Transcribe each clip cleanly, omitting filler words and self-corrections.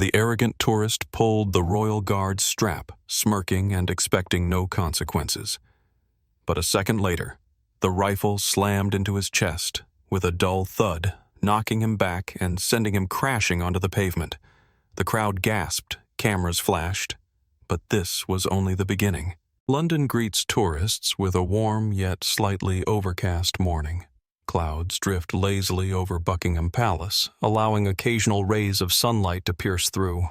The arrogant tourist pulled the royal guard's strap, smirking and expecting no consequences. But a second later, the rifle slammed into his chest with a dull thud, knocking him back and sending him crashing onto the pavement. The crowd gasped, cameras flashed, but this was only the beginning. London greets tourists with a warm yet slightly overcast morning. Clouds drift lazily over Buckingham Palace, allowing occasional rays of sunlight to pierce through.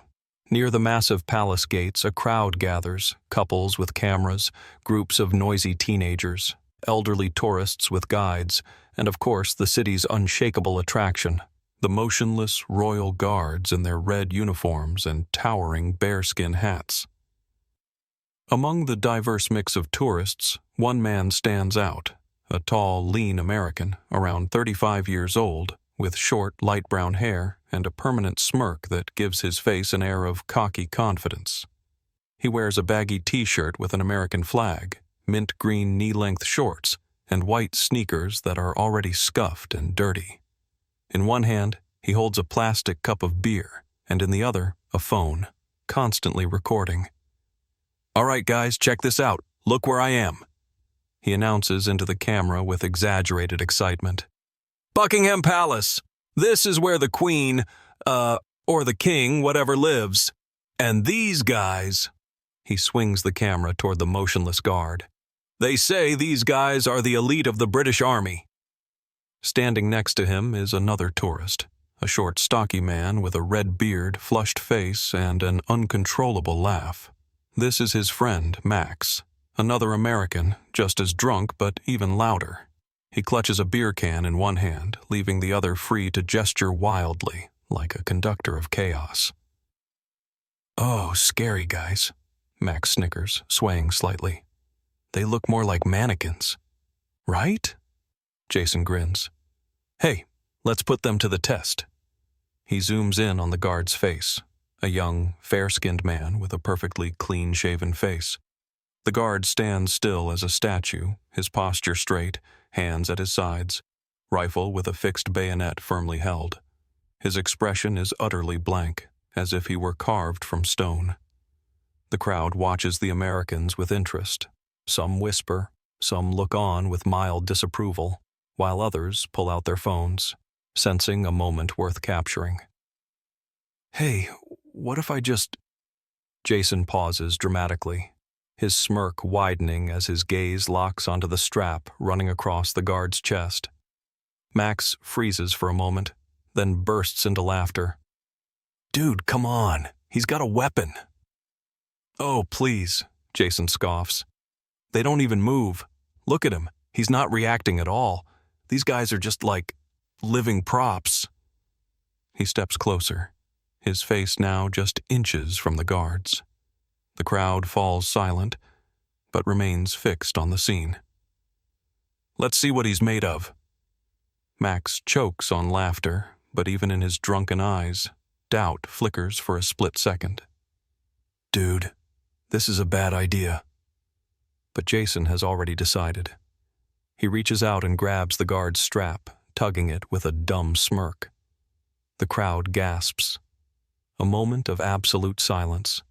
Near the massive palace gates, a crowd gathers, couples with cameras, groups of noisy teenagers, elderly tourists with guides, and of course the city's unshakable attraction, the motionless royal guards in their red uniforms and towering bearskin hats. Among the diverse mix of tourists, one man stands out, a tall, lean American, around 35 years old, with short, light brown hair and a permanent smirk that gives his face an air of cocky confidence. He wears a baggy t-shirt with an American flag, mint green knee-length shorts, and white sneakers that are already scuffed and dirty. In one hand, he holds a plastic cup of beer, and in the other, a phone, constantly recording. "All right, guys, check this out. Look where I am," he announces into the camera with exaggerated excitement. "Buckingham Palace. This is where the Queen, or the King, whatever, lives. And these guys," he swings the camera toward the motionless guard, "they say these guys are the elite of the British Army." Standing next to him is another tourist, a short, stocky man with a red beard, flushed face, and an uncontrollable laugh. This is his friend, Max, another American, just as drunk but even louder. He clutches a beer can in one hand, leaving the other free to gesture wildly, like a conductor of chaos. "Oh, scary guys," Max snickers, swaying slightly. "They look more like mannequins." "Right?" Jason grins. "Hey, let's put them to the test." He zooms in on the guard's face, a young, fair-skinned man with a perfectly clean-shaven face. The guard stands still as a statue, his posture straight, hands at his sides, rifle with a fixed bayonet firmly held. His expression is utterly blank, as if he were carved from stone. The crowd watches the Americans with interest. Some whisper, some look on with mild disapproval, while others pull out their phones, sensing a moment worth capturing. "Hey, what if I just—" Jason pauses dramatically, his smirk widening as his gaze locks onto the strap running across the guard's chest. Max freezes for a moment, then bursts into laughter. "Dude, come on. He's got a weapon." "Oh, please," Jason scoffs. "They don't even move. Look at him. He's not reacting at all. These guys are just like living props." He steps closer, his face now just inches from the guards. The crowd falls silent, but remains fixed on the scene. "Let's see what he's made of." Max chokes on laughter, but even in his drunken eyes, doubt flickers for a split second. "Dude, this is a bad idea." But Jason has already decided. He reaches out and grabs the guard's strap, tugging it with a dumb smirk. The crowd gasps. A moment of absolute silence.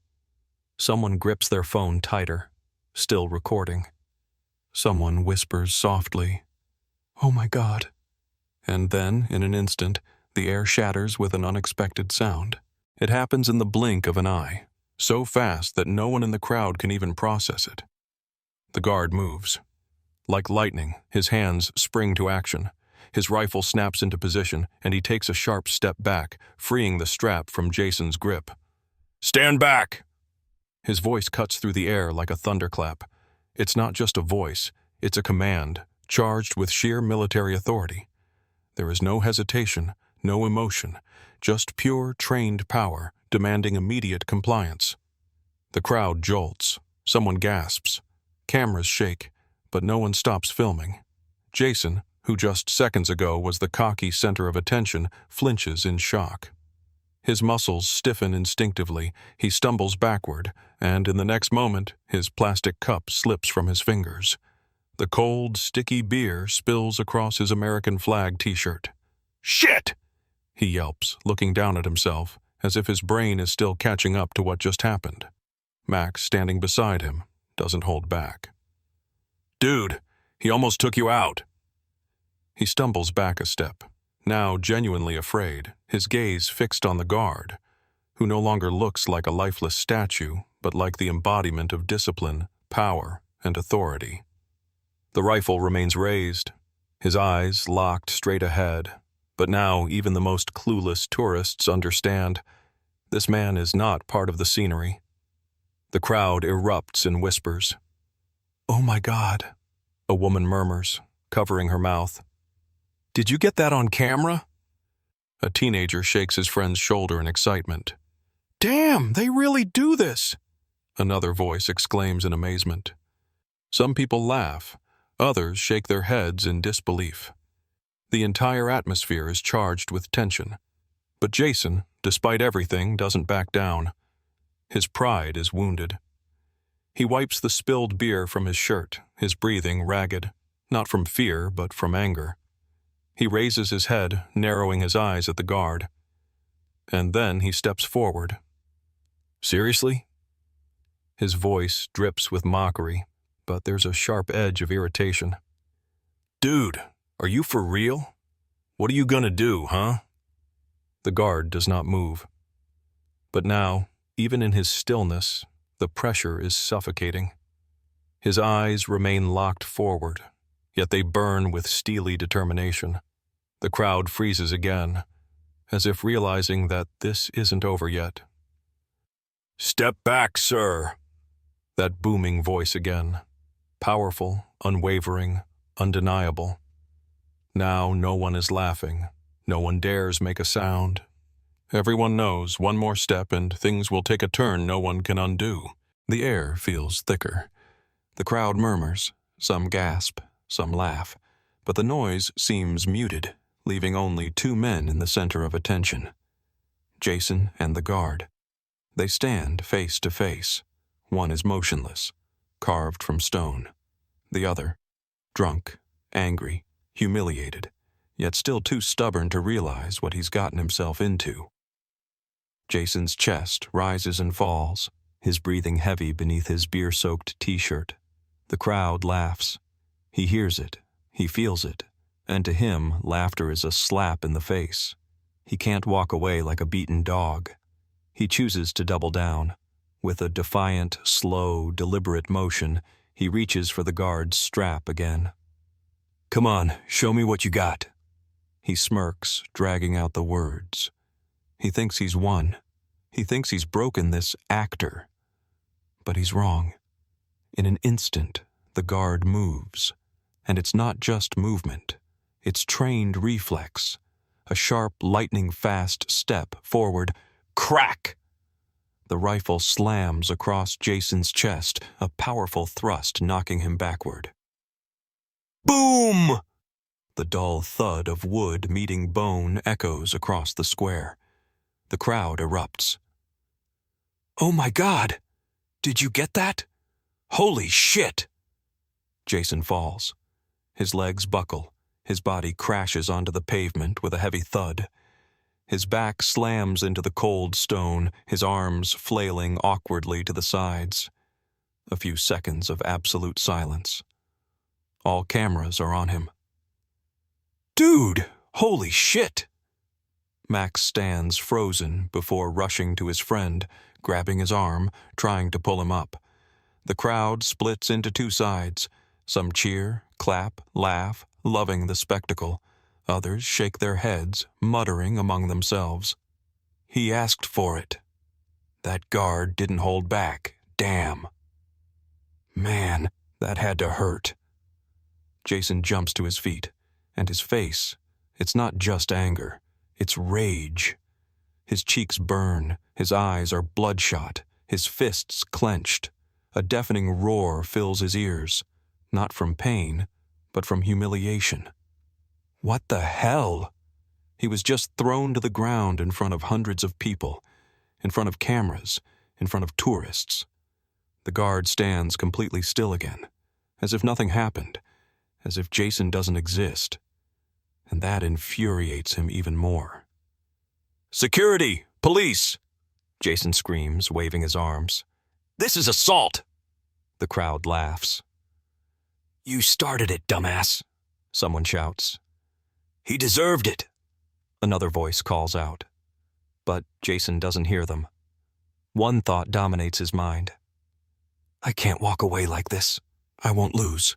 Someone grips their phone tighter, still recording. Someone whispers softly, "Oh my God." And then, in an instant, the air shatters with an unexpected sound. It happens in the blink of an eye, so fast that no one in the crowd can even process it. The guard moves. Like lightning, his hands spring to action. His rifle snaps into position, and he takes a sharp step back, freeing the strap from Jason's grip. "Stand back!" His voice cuts through the air like a thunderclap. It's not just a voice, it's a command, charged with sheer military authority. There is no hesitation, no emotion, just pure, trained power, demanding immediate compliance. The crowd jolts. Someone gasps. Cameras shake, but no one stops filming. Jason, who just seconds ago was the cocky center of attention, flinches in shock. His muscles stiffen instinctively, he stumbles backward, and in the next moment, his plastic cup slips from his fingers. The cold, sticky beer spills across his American flag t-shirt. "Shit!" he yelps, looking down at himself, as if his brain is still catching up to what just happened. Max, standing beside him, doesn't hold back. "Dude, he almost took you out." He stumbles back a step, now genuinely afraid, his gaze fixed on the guard, who no longer looks like a lifeless statue, but like the embodiment of discipline, power, and authority. The rifle remains raised, his eyes locked straight ahead, but now even the most clueless tourists understand this man is not part of the scenery. The crowd erupts in whispers. "Oh my God," a woman murmurs, covering her mouth. "Did you get that on camera?" A teenager shakes his friend's shoulder in excitement. "Damn, they really do this!" Another voice exclaims in amazement. Some people laugh, others shake their heads in disbelief. The entire atmosphere is charged with tension. But Jason, despite everything, doesn't back down. His pride is wounded. He wipes the spilled beer from his shirt, his breathing ragged, not from fear, but from anger. He raises his head, narrowing his eyes at the guard. And then he steps forward. "Seriously?" His voice drips with mockery, but there's a sharp edge of irritation. "Dude, are you for real? What are you gonna do, huh?" The guard does not move. But now, even in his stillness, the pressure is suffocating. His eyes remain locked forward, yet they burn with steely determination. The crowd freezes again, as if realizing that this isn't over yet. "Step back, sir." That booming voice again. Powerful, unwavering, undeniable. Now no one is laughing. No one dares make a sound. Everyone knows one more step and things will take a turn no one can undo. The air feels thicker. The crowd murmurs. Some gasp, some laugh. But the noise seems muted, leaving only two men in the center of attention. Jason and the guard. They stand face to face. One is motionless, carved from stone. The other, drunk, angry, humiliated, yet still too stubborn to realize what he's gotten himself into. Jason's chest rises and falls, his breathing heavy beneath his beer-soaked t-shirt. The crowd laughs. He hears it, he feels it, and to him, laughter is a slap in the face. He can't walk away like a beaten dog. He chooses to double down. With a defiant, slow, deliberate motion, he reaches for the guard's strap again. "Come on, show me what you got." He smirks, dragging out the words. He thinks he's won. He thinks he's broken this actor. But he's wrong. In an instant, the guard moves. And it's not just movement. It's trained reflex. A sharp, lightning-fast step forward. Crack! The rifle slams across Jason's chest, a powerful thrust knocking him backward. Boom! The dull thud of wood meeting bone echoes across the square. The crowd erupts. "Oh my God! Did you get that? Holy shit!" Jason falls. His legs buckle. His body crashes onto the pavement with a heavy thud. His back slams into the cold stone, his arms flailing awkwardly to the sides. A few seconds of absolute silence. All cameras are on him. "Dude, holy shit!" Max stands frozen before rushing to his friend, grabbing his arm, trying to pull him up. The crowd splits into two sides. Some cheer, clap, laugh, loving the spectacle. Others shake their heads, muttering among themselves. He asked for it. That guard didn't hold back. Damn. Man, that had to hurt. Jason jumps to his feet, and his face, it's not just anger, it's rage. His cheeks burn, his eyes are bloodshot, his fists clenched. A deafening roar fills his ears, not from pain, but from humiliation. What the hell? He was just thrown to the ground in front of hundreds of people, in front of cameras, in front of tourists. The guard stands completely still again, as if nothing happened, as if Jason doesn't exist. And that infuriates him even more. "Security! Police! Jason screams, waving his arms. This is assault! The crowd laughs. You started it, dumbass, someone shouts. He deserved it, another voice calls out. But Jason doesn't hear them. One thought dominates his mind. I can't walk away like this. I won't lose.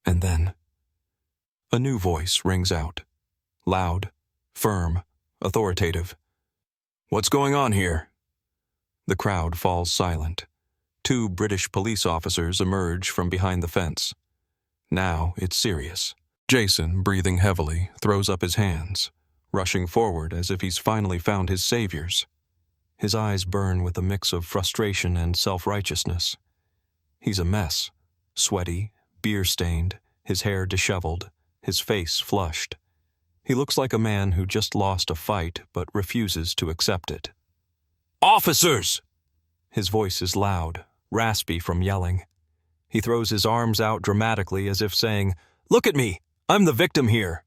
And then, a new voice rings out. Loud, firm, authoritative. What's going on here? The crowd falls silent. 2 British police officers emerge from behind the fence. Now it's serious. Jason, breathing heavily, throws up his hands, rushing forward as if he's finally found his saviors. His eyes burn with a mix of frustration and self-righteousness. He's a mess, sweaty, beer-stained, his hair disheveled, his face flushed. He looks like a man who just lost a fight but refuses to accept it. Officers! His voice is loud, raspy from yelling. He throws his arms out dramatically as if saying, Look at me! I'm the victim here!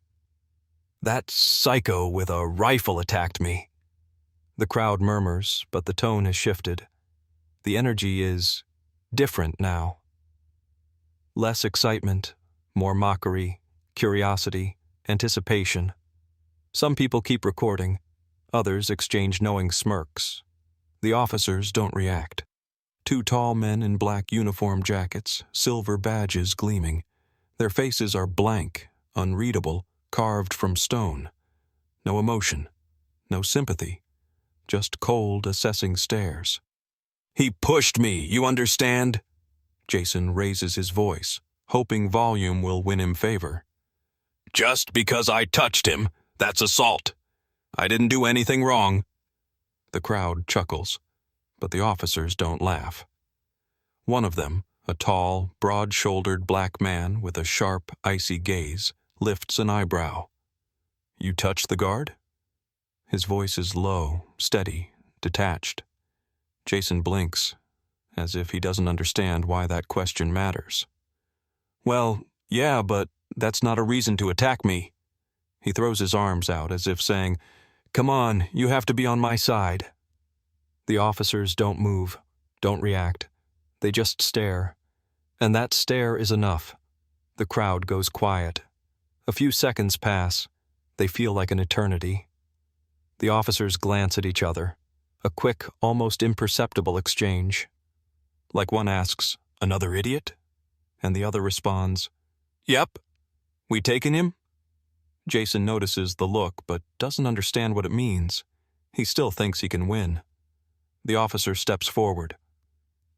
That psycho with a rifle attacked me. The crowd murmurs, but the tone has shifted. The energy is different now. Less excitement, more mockery, curiosity, anticipation. Some people keep recording. Others exchange knowing smirks. The officers don't react. 2 tall men in black uniform jackets, silver badges gleaming. Their faces are blank, unreadable, carved from stone. No emotion, no sympathy, just cold, assessing stares. He pushed me, you understand? Jason raises his voice, hoping volume will win him favor. Just because I touched him, that's assault. I didn't do anything wrong. The crowd chuckles, but the officers don't laugh. One of them, a tall, broad-shouldered black man with a sharp, icy gaze, lifts an eyebrow. You touched the guard? His voice is low, steady, detached. Jason blinks, as if he doesn't understand why that question matters. Well, yeah, but that's not a reason to attack me. He throws his arms out as if saying, Come on, you have to be on my side. The officers don't move, don't react. They just stare. And that stare is enough. The crowd goes quiet. A few seconds pass. They feel like an eternity. The officers glance at each other. A quick, almost imperceptible exchange. Like one asks, Another idiot? And the other responds, Yep. We taking him? Jason notices the look, but doesn't understand what it means. He still thinks he can win. The officer steps forward.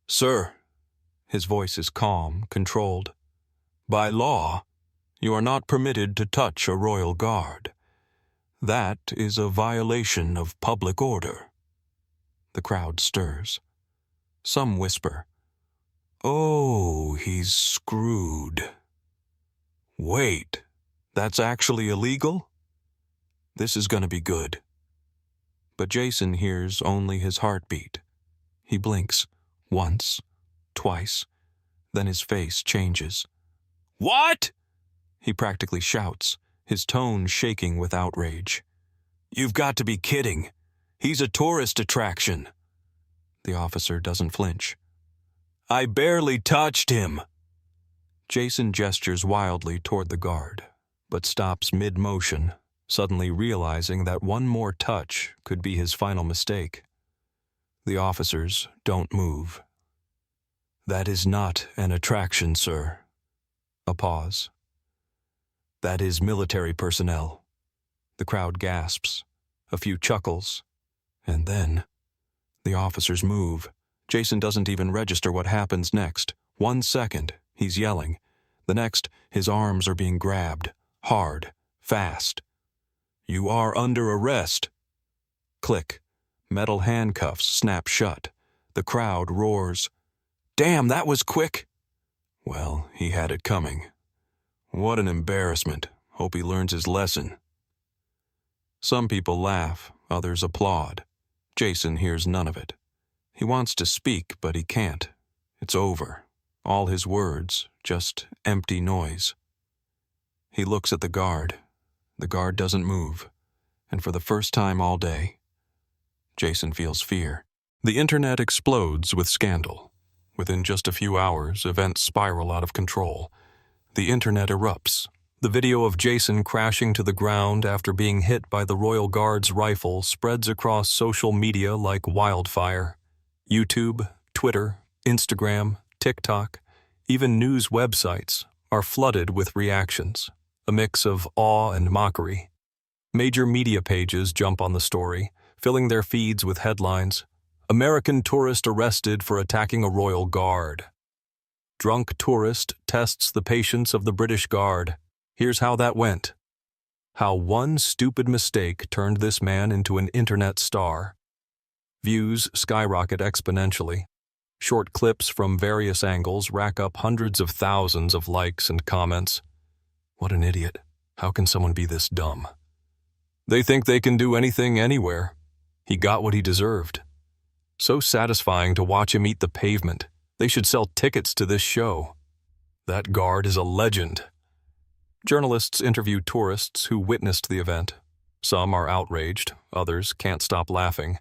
Sir, his voice is calm, controlled. By law, you are not permitted to touch a royal guard. That is a violation of public order. The crowd stirs. Some whisper, Oh, he's screwed. Wait, that's actually illegal? This is going to be good. But Jason hears only his heartbeat. He blinks, once, twice, then his face changes. What? He practically shouts, his tone shaking with outrage. You've got to be kidding. He's a tourist attraction. The officer doesn't flinch. I barely touched him. Jason gestures wildly toward the guard, but stops mid-motion, suddenly realizing that one more touch could be his final mistake. The officers don't move. That is not an attraction, sir. A pause. That is military personnel. The crowd gasps, a few chuckles, and then the officers move. Jason doesn't even register what happens next. 1 second, he's yelling. The next, his arms are being grabbed, hard, fast. You are under arrest. Click. Metal handcuffs snap shut. The crowd roars. Damn, that was quick. Well, he had it coming. What an embarrassment. Hope he learns his lesson. Some people laugh, others applaud. Jason hears none of it. He wants to speak, but he can't. It's over. All his words, just empty noise. He looks at the guard. The guard doesn't move. And for the first time all day, Jason feels fear. The internet explodes with scandal. Within just a few hours, events spiral out of control. The internet erupts. The video of Jason crashing to the ground after being hit by the Royal Guard's rifle spreads across social media like wildfire. YouTube, Twitter, Instagram, TikTok, even news websites are flooded with reactions, a mix of awe and mockery. Major media pages jump on the story, filling their feeds with headlines: American tourist arrested for attacking a royal guard. Drunk tourist tests the patience of the British Guard. Here's how that went. How one stupid mistake turned this man into an internet star. Views skyrocket exponentially. Short clips from various angles rack up hundreds of thousands of likes and comments. What an idiot. How can someone be this dumb? They think they can do anything anywhere. He got what he deserved. So satisfying to watch him eat the pavement. They should sell tickets to this show. That guard is a legend. Journalists interview tourists who witnessed the event. Some are outraged, others can't stop laughing,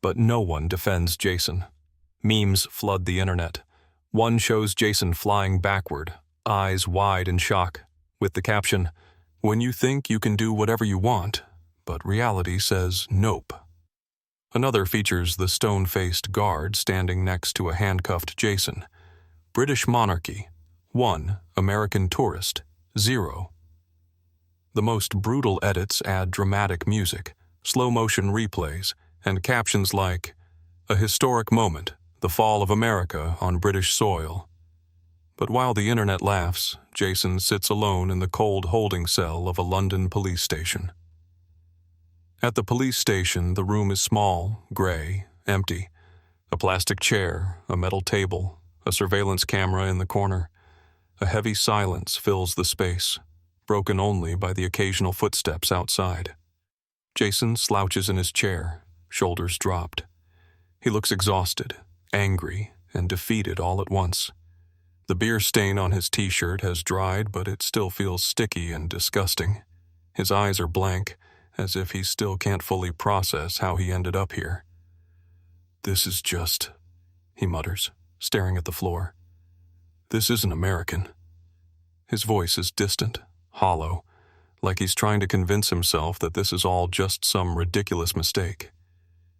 but no one defends Jason. Memes flood the internet. One shows Jason flying backward, eyes wide in shock, with the caption, "When you think you can do whatever you want, but reality says nope." Another features the stone-faced guard standing next to a handcuffed Jason. British monarchy, 1. American tourist, 0. The most brutal edits add dramatic music, slow-motion replays, and captions like, "A historic moment, the fall of America on British soil." But while the internet laughs, Jason sits alone in the cold holding cell of a London police station. At the police station, the room is small, gray, empty. A plastic chair, a metal table, a surveillance camera in the corner. A heavy silence fills the space, broken only by the occasional footsteps outside. Jason slouches in his chair, shoulders dropped. He looks exhausted, angry, and defeated all at once. The beer stain on his t-shirt has dried, but it still feels sticky and disgusting. His eyes are blank, as if he still can't fully process how he ended up here. "This is just," he mutters, staring at the floor. "This isn't American." His voice is distant, hollow, like he's trying to convince himself that this is all just some ridiculous mistake.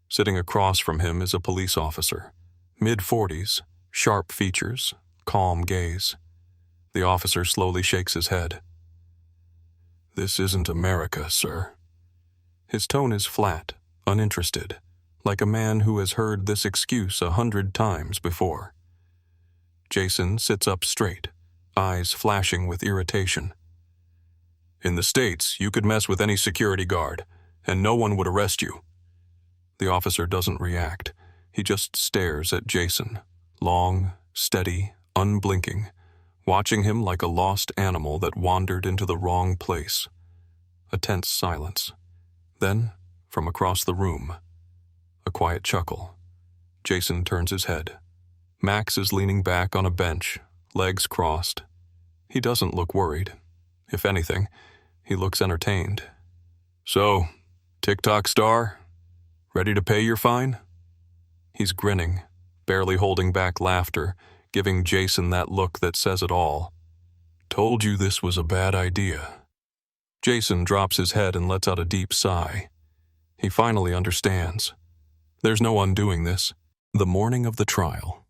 Sitting across from him is a police officer, mid-40s, sharp features, calm gaze. The officer slowly shakes his head. "This isn't America, sir." His tone is flat, uninterested, like a man who has heard this excuse 100 times before. Jason sits up straight, eyes flashing with irritation. "In the States, you could mess with any security guard, and no one would arrest you." The officer doesn't react. He just stares at Jason, long, steady, unblinking, watching him like a lost animal that wandered into the wrong place. A tense silence. Then, from across the room, a quiet chuckle. Jason turns his head. Max is leaning back on a bench, legs crossed. He doesn't look worried. If anything, he looks entertained. "So, TikTok star? Ready to pay your fine?" He's grinning, barely holding back laughter, giving Jason that look that says it all. "Told you this was a bad idea." Jason drops his head and lets out a deep sigh. He finally understands. There's no undoing this. The morning of the trial.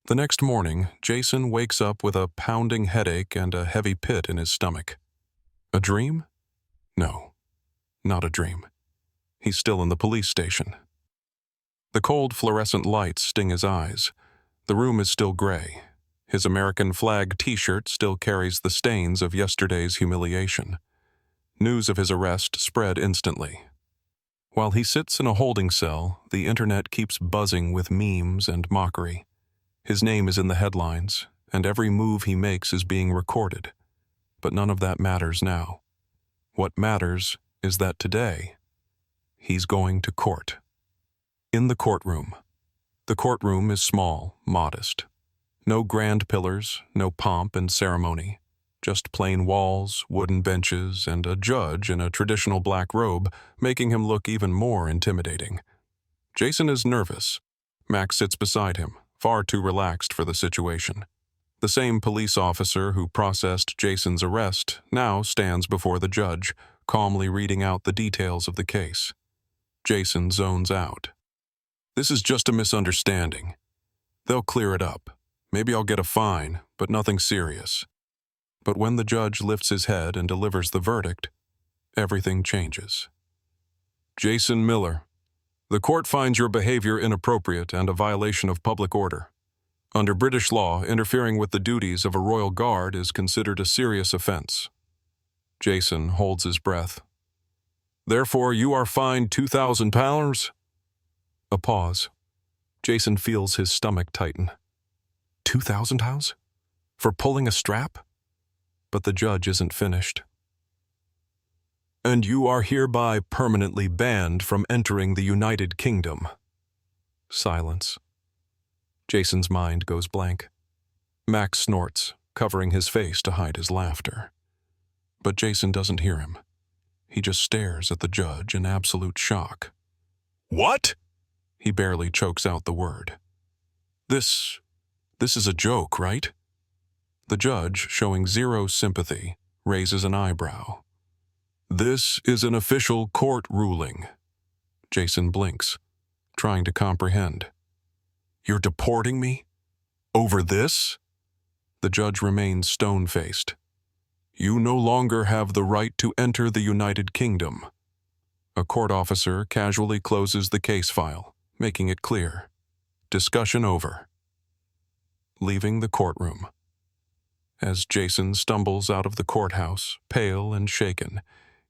The next morning, Jason wakes up with a pounding headache and a heavy pit in his stomach. A dream? No, not a dream. He's still in the police station. The cold fluorescent lights sting his eyes. The room is still gray. His American flag t-shirt still carries the stains of yesterday's humiliation. News of his arrest spread instantly. While he sits in a holding cell, the internet keeps buzzing with memes and mockery. His name is in the headlines, and every move he makes is being recorded. But none of that matters now. What matters is that today, he's going to court. In the courtroom. The courtroom is small, modest. No grand pillars, no pomp and ceremony. Just plain walls, wooden benches, and a judge in a traditional black robe, making him look even more intimidating. Jason is nervous. Max sits beside him, far too relaxed for the situation. The same police officer who processed Jason's arrest now stands before the judge, calmly reading out the details of the case. Jason zones out. This is just a misunderstanding. They'll clear it up. Maybe I'll get a fine, but nothing serious. But when the judge lifts his head and delivers the verdict, everything changes. Jason Miller, the court finds your behavior inappropriate and a violation of public order. Under British law, interfering with the duties of a royal guard is considered a serious offense. Jason holds his breath. Therefore, you are fined £2,000? A pause. Jason feels his stomach tighten. £2,000? For pulling a strap? But the judge isn't finished. And you are hereby permanently banned from entering the United Kingdom. Silence. Jason's mind goes blank. Max snorts, covering his face to hide his laughter. But Jason doesn't hear him. He just stares at the judge in absolute shock. What? He barely chokes out the word. This is a joke, right? The judge, showing zero sympathy, raises an eyebrow. This is an official court ruling. Jason blinks, trying to comprehend. You're deporting me? Over this? The judge remains stone-faced. You no longer have the right to enter the United Kingdom. A court officer casually closes the case file, making it clear. Discussion over. Leaving the courtroom. As Jason stumbles out of the courthouse, pale and shaken,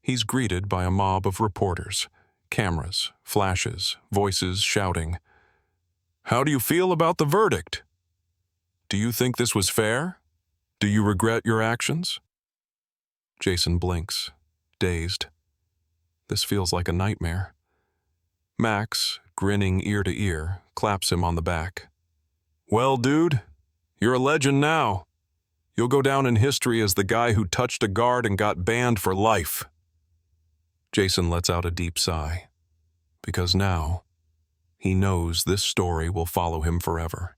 he's greeted by a mob of reporters, cameras, flashes, voices shouting. How do you feel about the verdict? Do you think this was fair? Do you regret your actions? Jason blinks, dazed. This feels like a nightmare. Max, grinning ear to ear, claps him on the back. Well, dude, you're a legend now. You'll go down in history as the guy who touched a guard and got banned for life. Jason lets out a deep sigh, because now he knows this story will follow him forever.